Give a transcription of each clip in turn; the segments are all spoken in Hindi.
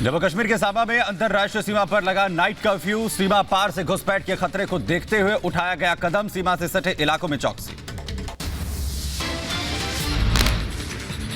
जम्मू कश्मीर के साबा में अंतरराष्ट्रीय सीमा पर लगा नाइट कर्फ्यू। सीमा पार से घुसपैठ के खतरे को देखते हुए उठाया गया कदम। सीमा से सटे इलाकों में चौकसी।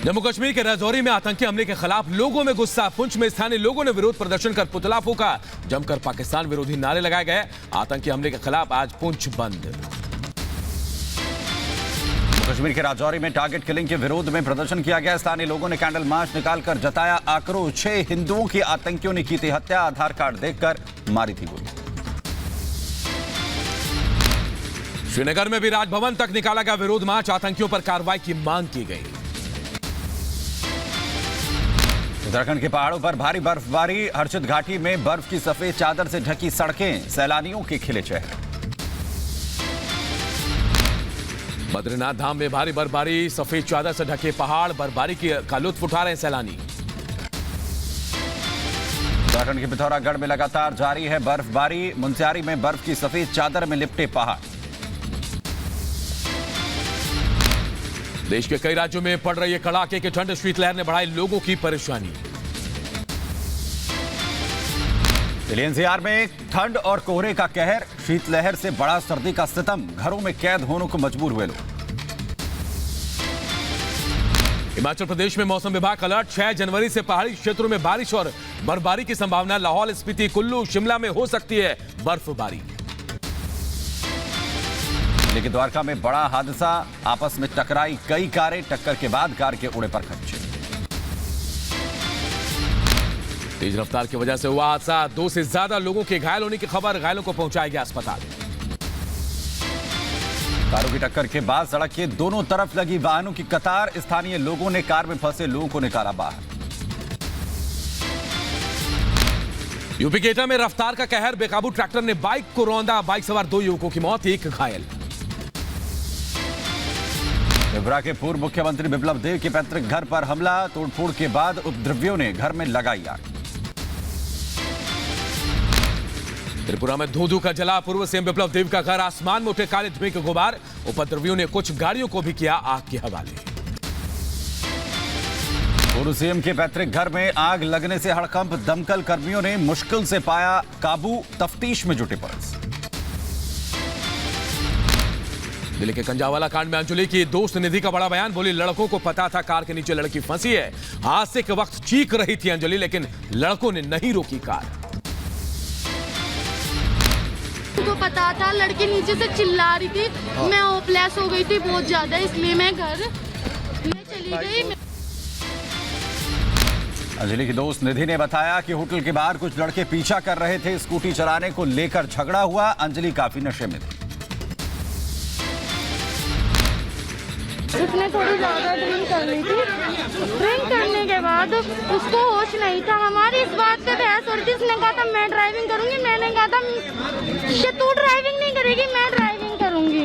जम्मू कश्मीर के राजौरी में आतंकी हमले के खिलाफ लोगों में गुस्सा। पुंछ में स्थानीय लोगों ने विरोध प्रदर्शन कर पुतला फूका। जमकर पाकिस्तान विरोधी नारे लगाए गए। आतंकी हमले के खिलाफ आज पुंछ बंद। कश्मीर के राजौरी में टारगेट किलिंग के विरोध में प्रदर्शन किया गया। स्थानीय लोगों ने कैंडल मार्च निकालकर जताया आक्रोश। 6 हिंदुओं की आतंकियों ने की थी हत्या। आधार कार्ड देखकर मारी थी गोली। श्रीनगर में भी राजभवन तक निकाला गया विरोध मार्च। आतंकियों पर कार्रवाई की मांग की गई। उत्तराखंड के पहाड़ों पर भारी बर्फबारी। हर्षित घाटी में बर्फ की सफेद चादर से ढकी सड़कें। सैलानियों के खिले चेहरे। बद्रीनाथ धाम में भारी बर्फबारी। सफेद चादर से ढके पहाड़। बर्फबारी का लुत्फ उठा रहे हैं सैलानी। उत्तराखंड के पिथौरागढ़ में लगातार जारी है बर्फबारी। मुनस्यारी में बर्फ की सफेद चादर में लिपटे पहाड़। देश के कई राज्यों में पड़ रही है कड़ाके की ठंड। शीतलहर ने बढ़ाई लोगों की परेशानी। एनसीआर में ठंड और कोहरे का कहर। शीतलहर से बड़ा सर्दी का सितम। घरों में कैद होने को मजबूर हुए लोग। हिमाचल प्रदेश में मौसम विभाग अलर्ट। 6 जनवरी से पहाड़ी क्षेत्रों में बारिश और बर्फबारी की संभावना। लाहौल स्पीति कुल्लू शिमला में हो सकती है बर्फबारी। लेकिन द्वारका में बड़ा हादसा। आपस में टकराई कई कारें। टक्कर के बाद कार के उड़े पर खच्चे। तेज रफ्तार की वजह से हुआ हादसा। 2 से ज्यादा लोगों के घायल होने की खबर। घायलों को पहुंचाया गया अस्पताल। कारों की टक्कर के बाद सड़क के दोनों तरफ लगी वाहनों की कतार। स्थानीय लोगों ने कार में फंसे लोगों को निकाला बाहर। यूपी के एटा में रफ्तार का कहर। बेकाबू ट्रैक्टर ने बाइक को रौंदा। बाइक सवार 2 युवकों की मौत, 1 घायल। त्रिपुरा के पूर्व मुख्यमंत्री बिप्लब देव के पैतृक घर पर हमला। तोड़फोड़ के बाद उपद्रवियों ने घर में लगाई आग। त्रिपुरा में धू-धू का जला पूर्व सीएम बिप्लब देव का घर। आसमान में उठे काले धुएं के गुबार। उपद्रवियों ने कुछ गाड़ियों को भी किया आग के हवाले। पूर्व सीएम के पैतृक घर में आग लगने से हड़कंप। दमकल कर्मियों ने मुश्किल से पाया काबू। तफ्तीश में जुटे पुलिस। दिल्ली के कंजावाला कांड में अंजलि की दोस्त निधि का बड़ा बयान। बोली लड़कों को पता था कार के नीचे लड़की फंसी है। हादसे के वक्त चीख रही थी अंजलि, लेकिन लड़कों ने नहीं रोकी कार। मुझको पता था लड़की नीचे से चिल्ला रही थी। मैं होपलेस हो गई थी बहुत ज्यादा, इसलिए मैं घर में चली गई। अंजलि की दोस्त निधि ने बताया कि होटल के बाहर कुछ लड़के पीछा कर रहे थे। स्कूटी चलाने को लेकर झगड़ा हुआ। अंजलि काफी नशे में थी। उसने थोड़ी ज्यादा ड्रिंक कर ली थी। ड्रिंक करने के बाद उसको होश नहीं था। हमारी इस बात पे बहस हो रही थी। उसने कहा था मैं ड्राइविंग करूंगी। मैंने कहा था कि तू ड्राइविंग नहीं करेगी, मैं ड्राइविंग करूंगी।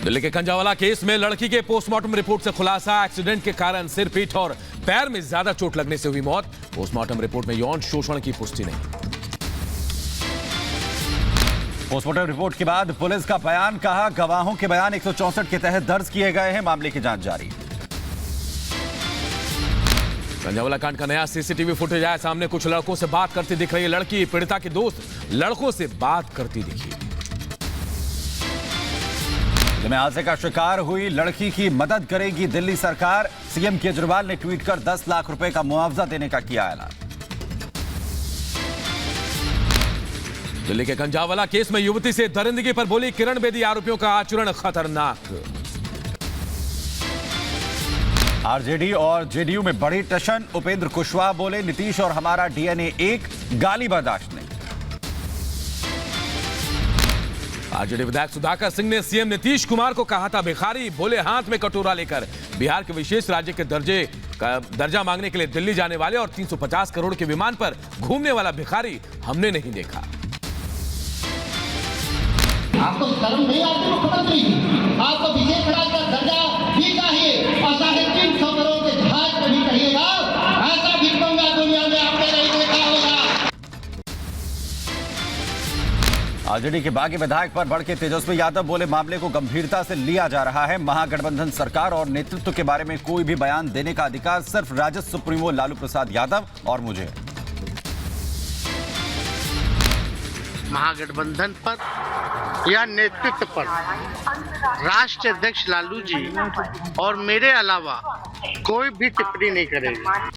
दिल्ली के कंजावाला केस में लड़की के पोस्टमार्टम रिपोर्ट से खुलासा। एक्सीडेंट के कारण सिर, पीठ और पैर में ज्यादा चोट लगने से हुई मौत। पोस्टमार्टम रिपोर्ट में यौन शोषण की पुष्टि नहीं। पोस्टमार्टम रिपोर्ट के बाद पुलिस का बयान। कहा गवाहों के बयान 164 के तहत दर्ज किए गए हैं। मामले की जांच जारी। कंजावाला कांड का नया सीसीटीवी फुटेज आया सामने। कुछ लड़कों से बात करती दिख रही है लड़की। पीड़िता की दोस्त लड़कों से बात करती दिखी। में हादसे का शिकार हुई लड़की की मदद करेगी दिल्ली सरकार। सीएम केजरीवाल ने ट्वीट कर 10 लाख रुपए का मुआवजा देने का किया ऐलान। दिल्ली के कंजावाला केस में युवती से दरिंदगी पर बोली किरण बेदी आरोपियों का आचरण खतरनाक। आरजेडी और जेडीयू में बड़ी टशन। उपेंद्र कुशवाहा बोले नीतीश और हमारा डीएनए एक। गाली बर्दाश्त नहीं। आरजेडी विधायक सुधाकर सिंह ने सीएम नीतीश कुमार को कहा था भिखारी। बोले हाथ में कटोरा लेकर बिहार के विशेष राज्य के दर्जा मांगने के लिए दिल्ली जाने वाले और 350 करोड़ के विमान पर घूमने वाला भिखारी हमने नहीं देखा। आपको शर्म नहीं आती मुख्यमंत्री? आपको विशेष राज्य का दर्जा भी चाहिए और 350 करोड़ के जहाज पर भी कहिएगा। ऐसा भी दुनिया में आपने नहीं देखा होगा। आरजेडी के बागी विधायक पर भड़के तेजस्वी यादव बोले, मामले को गंभीरता से लिया जा रहा है। महागठबंधन सरकार और नेतृत्व के बारे में कोई भी बयान देने का अधिकार सिर्फ राजद सुप्रीमो लालू प्रसाद यादव और मुझे। महागठबंधन पर या नेतृत्व पर राष्ट्रीय अध्यक्ष लालू जी और मेरे अलावा कोई भी टिप्पणी नहीं करेगा।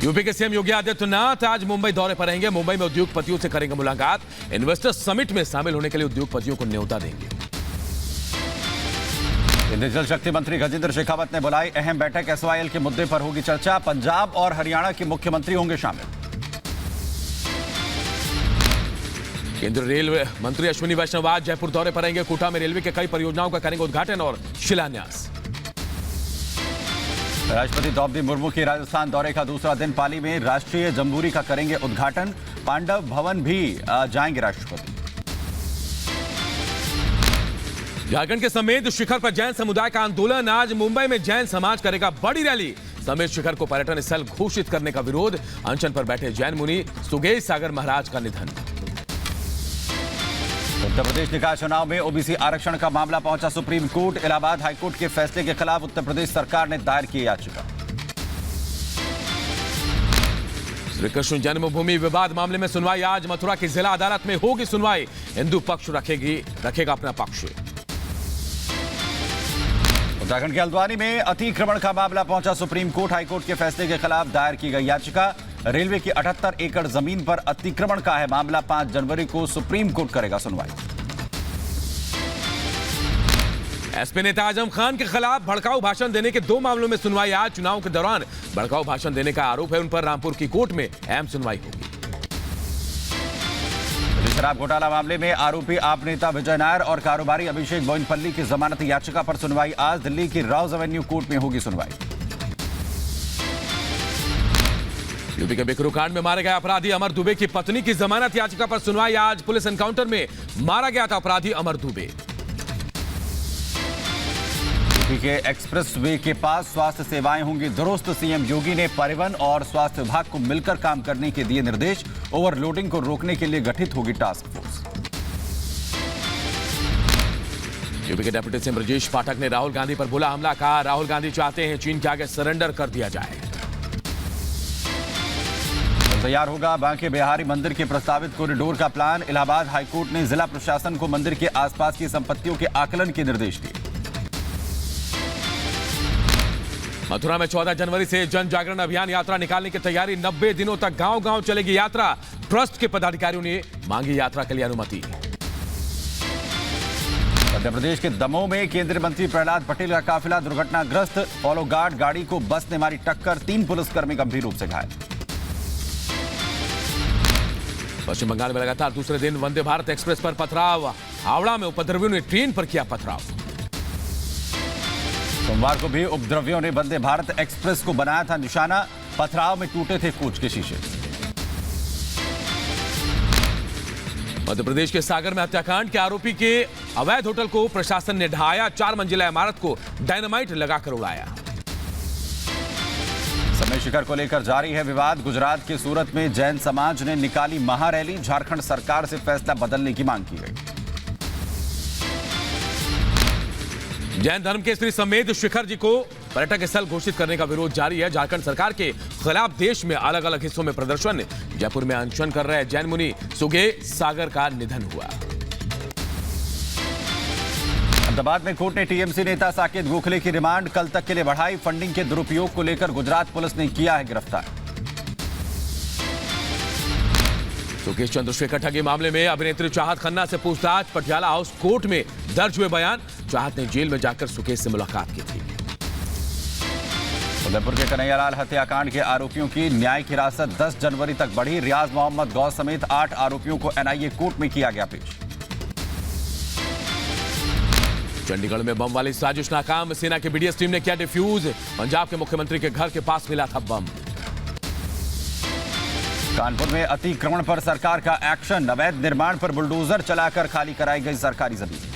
यूपी के सीएम योगी आदित्यनाथ आज मुंबई दौरे पर रहेंगे। मुंबई में उद्योगपतियों से करेंगे मुलाकात। इन्वेस्टर समिट में शामिल होने के लिए उद्योगपतियों को न्योता देंगे। केंद्रीय जल शक्ति मंत्री गजेंद्र शेखावत ने बुलाई अहम बैठक। एसवाईएल के मुद्दे पर होगी चर्चा। पंजाब और हरियाणा के मुख्यमंत्री होंगे शामिल। केंद्रीय रेलवे मंत्री अश्विनी वैष्णव आज जयपुर दौरे पर रहेंगे। कोटा में रेलवे के कई परियोजनाओं का करेंगे उद्घाटन और शिलान्यास। राष्ट्रपति द्रौपदी मुर्मू के राजस्थान दौरे का दूसरा दिन। पाली में राष्ट्रीय जम्बूरी का करेंगे उद्घाटन। पांडव भवन भी जाएंगे राष्ट्रपति। झारखंड के समेत शिखर पर जैन समुदाय का आंदोलन। आज मुंबई में जैन समाज करेगा बड़ी रैली। समेत शिखर को पर्यटन स्थल घोषित करने का विरोध। अनशन पर बैठे जैन मुनि सुगेश सागर महाराज का निधन। उत्तर प्रदेश निकाय चुनाव में ओबीसी आरक्षण का मामला पहुंचा सुप्रीम कोर्ट। इलाहाबाद हाईकोर्ट के फैसले के खिलाफ उत्तर प्रदेश सरकार ने दायर की याचिका। श्री कृष्ण जन्मभूमि विवाद मामले में सुनवाई आज मथुरा की जिला अदालत में होगी सुनवाई। हिंदू पक्ष रखेगा अपना पक्ष। उत्तराखंड के हल्द्वानी में अतिक्रमण का मामला पहुंचा सुप्रीम कोर्ट। हाईकोर्ट के फैसले के खिलाफ दायर की गई याचिका। रेलवे की 78 एकड़ जमीन पर अतिक्रमण का है मामला। 5 जनवरी को सुप्रीम कोर्ट करेगा सुनवाई। एसपी नेता आजम खान के खिलाफ भड़काऊ भाषण देने के 2 मामलों में सुनवाई आज। चुनाव के दौरान भड़काऊ भाषण देने का आरोप है उन पर। रामपुर की कोर्ट में अहम सुनवाई होगी। शराब घोटाला मामले में आरोपी आप नेता विजय नायर और कारोबारी अभिषेक बोइनपल्ली की जमानत याचिका पर सुनवाई आज। दिल्ली की राउज एवेन्यू कोर्ट में होगी सुनवाई। यूपी के बिकरू कांड में मारे गए अपराधी अमर दुबे की पत्नी की जमानत याचिका पर सुनवाई आज। पुलिस एनकाउंटर में मारा गया था अपराधी अमर दुबे। यूपी के एक्सप्रेस वे के पास स्वास्थ्य सेवाएं होंगी दुरुस्त। सीएम योगी ने परिवहन और स्वास्थ्य विभाग को मिलकर काम करने के दिए निर्देश। ओवरलोडिंग को रोकने के लिए गठित होगी टास्क फोर्स। यूपी के डिप्टी सीएम ब्रजेश पाठक ने राहुल गांधी पर बोला हमला। कहा राहुल गांधी चाहते हैं चीन के आगे सरेंडर कर दिया जाए। तैयार होगा बांके बिहारी मंदिर के प्रस्तावित कॉरिडोर का प्लान। इलाहाबाद हाईकोर्ट ने जिला प्रशासन को मंदिर के आसपास की संपत्तियों के आकलन के निर्देश दिए। मथुरा में 14 जनवरी से जन जागरण अभियान यात्रा निकालने की तैयारी। 90 दिनों तक गांव-गांव चलेगी यात्रा। ट्रस्ट के पदाधिकारियों ने मांगी यात्रा के लिए अनुमति। मध्य प्रदेश के दमोह में केंद्रीय मंत्री प्रहलाद पटेल का काफिला दुर्घटनाग्रस्त। फॉलो गार्ड गाड़ी को बस ने मारी टक्कर। 3 पुलिसकर्मी गंभीर रूप से घायल। पश्चिम बंगाल में लगातार दूसरे दिन वंदे भारत एक्सप्रेस पर पथराव। हावड़ा में उपद्रवियों ने ट्रेन पर किया पथराव। सोमवार को भी उपद्रवियों ने वंदे भारत एक्सप्रेस को बनाया था निशाना। पथराव में टूटे थे कोच के शीशे। मध्य प्रदेश के सागर में हत्याकांड के आरोपी के अवैध होटल को प्रशासन ने ढहाया। 4 मंजिला इमारत को डायनामाइट लगाकर उड़ाया। समय शिखर को लेकर जारी है विवाद। गुजरात के सूरत में जैन समाज ने निकाली महारैली। झारखंड सरकार से फैसला बदलने की मांग की गई। जैन धर्म के श्री समेत शिखर जी को पर्यटक स्थल घोषित करने का विरोध जारी है। झारखंड सरकार के खिलाफ देश में अलग अलग हिस्सों में प्रदर्शन। जयपुर में अनशन कर रहे जैन मुनि सुगेश सागर का निधन हुआ। अहमदाबाद में कोर्ट ने टीएमसी नेता साकेत गोखले की रिमांड कल तक के लिए बढ़ाई। फंडिंग के दुरुपयोग को लेकर गुजरात पुलिस ने किया है गिरफ्तार। सुकेश चंद्रशेखर ठगी मामले में अभिनेत्री चाहत खन्ना से पूछताछ। पटियाला हाउस कोर्ट में दर्ज हुए बयान। चाहत ने जेल में जाकर सुकेश से मुलाकात की थी। उदयपुर के कन्हैयालाल हत्याकांड के आरोपियों की न्यायिक हिरासत 10 जनवरी तक बढ़ी। रियाज मोहम्मद गौस समेत 8 आरोपियों को एनआईए कोर्ट में किया गया पेश। चंडीगढ़ में बम वाली साजिश नाकाम। सेना की बीडीएस टीम ने किया डिफ्यूज। पंजाब के मुख्यमंत्री के घर के पास मिला था बम। कानपुर में अतिक्रमण पर सरकार का एक्शन। अवैध निर्माण पर बुलडोजर चलाकर खाली कराई गई सरकारी जमीन।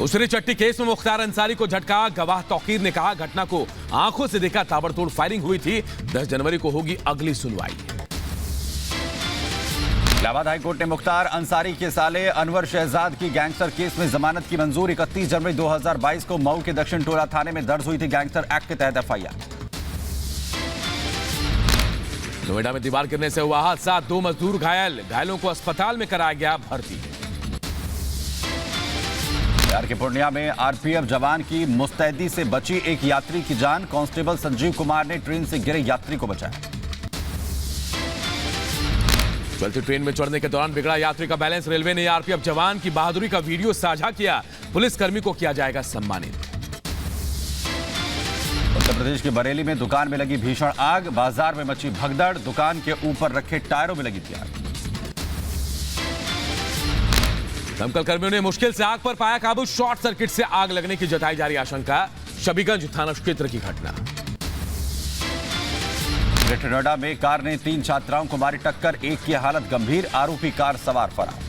उसरी चट्टी केस में मुख्तार अंसारी को झटका। गवाह तौकीर ने कहा घटना को आंखों से देखा, ताबड़तोड़ फायरिंग हुई थी। 10 जनवरी को होगी अगली सुनवाई। इलाहाबाद हाईकोर्ट ने मुख्तार अंसारी के साले अनवर शहजाद की गैंगस्टर केस में जमानत की मंजूर। 31 जनवरी 2022 को मऊ के दक्षिण टोला थाने में दर्ज हुई थी गैंगस्टर एक्ट के तहत FIR। नोएडा में दीवार गिरने से हुआ हादसा, 2 मजदूर घायल। घायलों को अस्पताल में कराया गया भर्ती। बिहार के पूर्णिया में RPF जवान की मुस्तैदी से बची एक यात्री की जान। कांस्टेबल संजीव कुमार ने ट्रेन से गिरे यात्री को बचाया। चलती ट्रेन में चढ़ने के दौरान बिगड़ा यात्री का बैलेंस। रेलवे ने RPF जवान की बहादुरी का वीडियो साझा किया। पुलिसकर्मी को किया जाएगा सम्मानित। उत्तर प्रदेश के बरेली में दुकान में लगी भीषण आग। बाजार में मची भगदड़। दुकान के ऊपर रखे टायरों में लगी थी आग। दमकल कर्मियों ने मुश्किल से आग पर पाया काबू। शॉर्ट सर्किट से आग लगने की जताई जा रही आशंका। शबीगंज थाना क्षेत्र की घटना। ग्रेटर नोएडा में कार ने 3 छात्राओं को मारी टक्कर। एक की हालत गंभीर। आरोपी कार सवार फरार।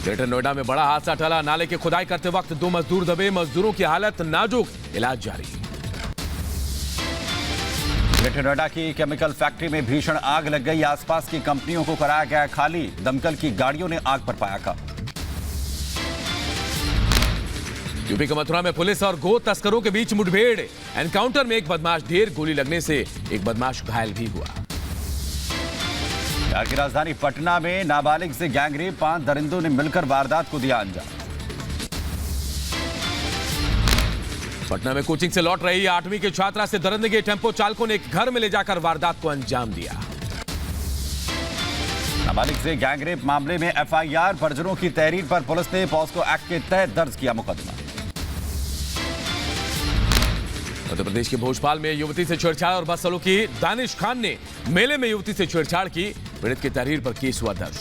ग्रेटर नोएडा में बड़ा हादसा टला। नाले की खुदाई करते वक्त 2 मजदूर दबे। मजदूरों की हालत नाजुक, इलाज जारी। ग्रेटर नोएडा की केमिकल फैक्ट्री में भीषण आग लग गई। आसपास की कंपनियों को कराया गया खाली। दमकल की गाड़ियों ने आग पर पाया काबू। यूपी के मथुरा में पुलिस और गो तस्करों के बीच मुठभेड़। एनकाउंटर में एक बदमाश ढेर। गोली लगने से एक बदमाश घायल भी हुआ। बिहार की राजधानी पटना में नाबालिग से गैंगरेप। 5 दरिंदों ने मिलकर वारदात को दिया अंजाम। पटना में कोचिंग से लौट रही 8वीं की छात्रा से दरिंदगी। टेम्पो चालकों ने एक घर में ले जाकर वारदात को अंजाम दिया। नाबालिग से गैंगरेप मामले में FIR। परिजनों की तहरीर पर पुलिस ने पॉस्को एक्ट के तहत दर्ज किया मुकदमा। मध्य प्रदेश के भोपाल में युवती से छेड़छाड़ और बदसलूकी। दानिश खान ने मेले में युवती से छेड़छाड़ की। पीड़ित की तहरीर पर केस हुआ दर्ज।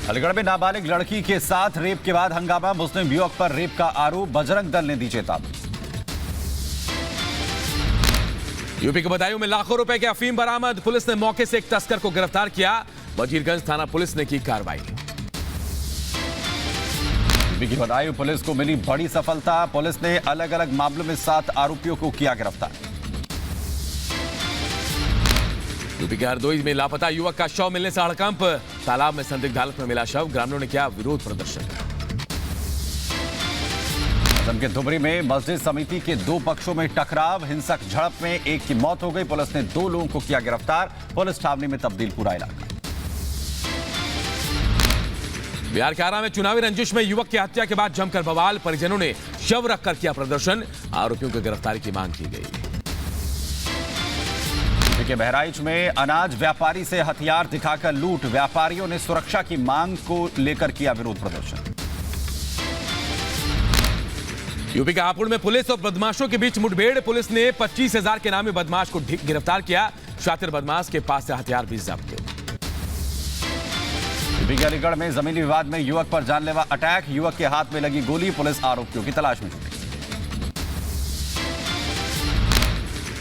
अलीगढ़ में नाबालिग लड़की के साथ रेप के बाद हंगामा। मुस्लिम युवक पर रेप का आरोप। बजरंग दल ने दी चेतावनी। यूपी के बदायूं में लाखों रुपए के अफीम बरामद। पुलिस ने मौके से एक तस्कर को गिरफ्तार किया। वजीरगंज थाना पुलिस ने की कार्रवाई। यूपी की बदायूं पुलिस को मिली बड़ी सफलता। पुलिस ने अलग अलग मामलों में 7 आरोपियों को किया गिरफ्तार। यूपी के हरदोई में लापता युवक का शव मिलने से हड़कंप। तालाब में संदिग्ध हालत में मिला शव। ग्रामीणों ने किया विरोध प्रदर्शन। असम के धुबरी में मस्जिद समिति के 2 पक्षों में टकराव। हिंसक झड़प में एक की मौत हो गई। पुलिस ने 2 लोगों को किया गिरफ्तार। पुलिस छावनी में तब्दील पूरा इलाका। बिहार के आरा में चुनावी रंजिश में युवक की हत्या के बाद जमकर बवाल। परिजनों ने शव रखकर किया प्रदर्शन। आरोपियों की गिरफ्तारी की मांग की गई। यूपी के बहराइच में अनाज व्यापारी से हथियार दिखाकर लूट। व्यापारियों ने सुरक्षा की मांग को लेकर किया विरोध प्रदर्शन। यूपी के हापुड़ में पुलिस और बदमाशों के बीच मुठभेड़। पुलिस ने 25,000 के नामी बदमाश को गिरफ्तार किया। शातिर बदमाश के पास से हथियार भी जब्त। यूपी के अलीगढ़ में जमीनी विवाद में युवक पर जानलेवा अटैक। युवक के हाथ में लगी गोली। पुलिस आरोपियों की तलाश में जुटी।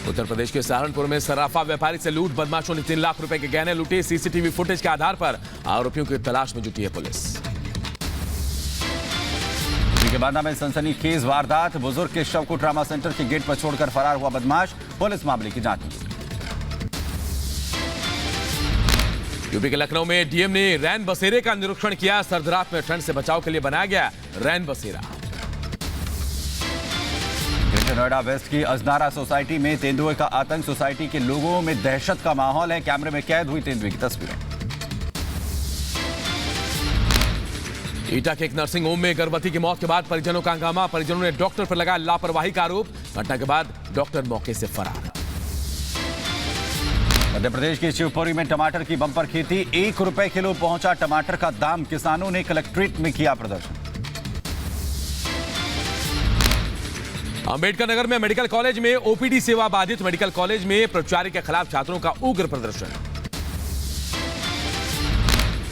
उत्तर प्रदेश के सहारनपुर में सराफा व्यापारी से लूट। बदमाशों ने 3 लाख रुपए के गहने लूटे। CCTV फुटेज के आधार पर आरोपियों की तलाश में जुटी है पुलिस। के बांदा में सनसनीखेज वारदात। बुजुर्ग के शव को ट्रामा सेंटर के गेट पर छोड़कर फरार हुआ बदमाश। पुलिस मामले की जांच में जुटी। यूपी के लखनऊ में डीएम ने रैन बसेरे का निरीक्षण किया। सर्दरात में ठंड से बचाव के लिए बनाया गया रैन बसेरा। ग्रेटर नोएडा वेस्ट की अजनारा सोसाइटी में तेंदुए का आतंक। सोसाइटी के लोगों में दहशत का माहौल है। कैमरे में कैद हुई तेंदुए की तस्वीरें। ईटा के एक नर्सिंग होम में गर्भवती की मौत के बाद परिजनों का हंगामा। परिजनों ने डॉक्टर पर लगाया लापरवाही का आरोप। घटना के बाद डॉक्टर मौके से फरार। मध्य प्रदेश के शिवपुरी में टमाटर की बंपर खेती। 1 रुपए किलो पहुंचा टमाटर का दाम। किसानों ने कलेक्ट्रेट में किया प्रदर्शन। अंबेडकर नगर में मेडिकल कॉलेज में OPD सेवा बाधित। मेडिकल कॉलेज में प्राचार्य के खिलाफ छात्रों का उग्र प्रदर्शन।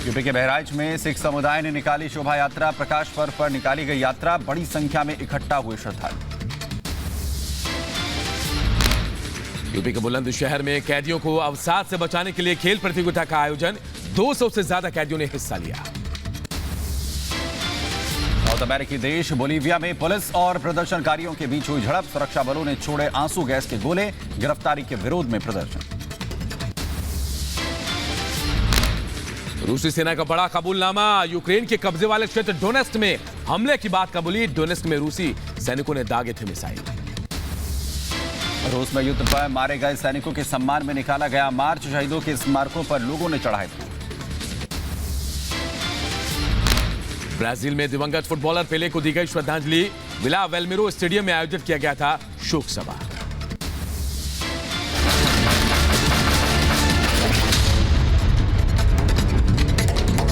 यूपी के बहराइच में सिख समुदाय ने निकाली शोभा यात्रा। प्रकाश पर्व पर निकाली गई यात्रा। बड़ी संख्या में इकट्ठा हुए श्रद्धालु। यूपी के बुलंदशहर में कैदियों को अवसाद से बचाने के लिए खेल प्रतियोगिता का आयोजन। 200 से ज्यादा कैदियों ने हिस्सा लिया। साउथ अमेरिकी देश बोलीविया में पुलिस और प्रदर्शनकारियों के बीच हुई झड़प, सुरक्षा बलों ने छोड़े आंसू गैस के गोले, गिरफ्तारी के विरोध में प्रदर्शन। रूसी सेना का बड़ा कबूलनामा, यूक्रेन के कब्जे वाले क्षेत्र डोनेस्क में हमले की बात कबूली, डोनेस्क में रूसी सैनिकों ने दागे थे मिसाइल। रूस में युद्ध पर मारे गए सैनिकों के सम्मान में निकाला गया मार्च, शहीदों के स्मारकों पर लोगों ने चढ़ाए थे। ब्राजील में दिवंगत फुटबॉलर पेले को दी गई श्रद्धांजलि, विला वेलमिरो स्टेडियम में आयोजित किया गया था शोक सभा।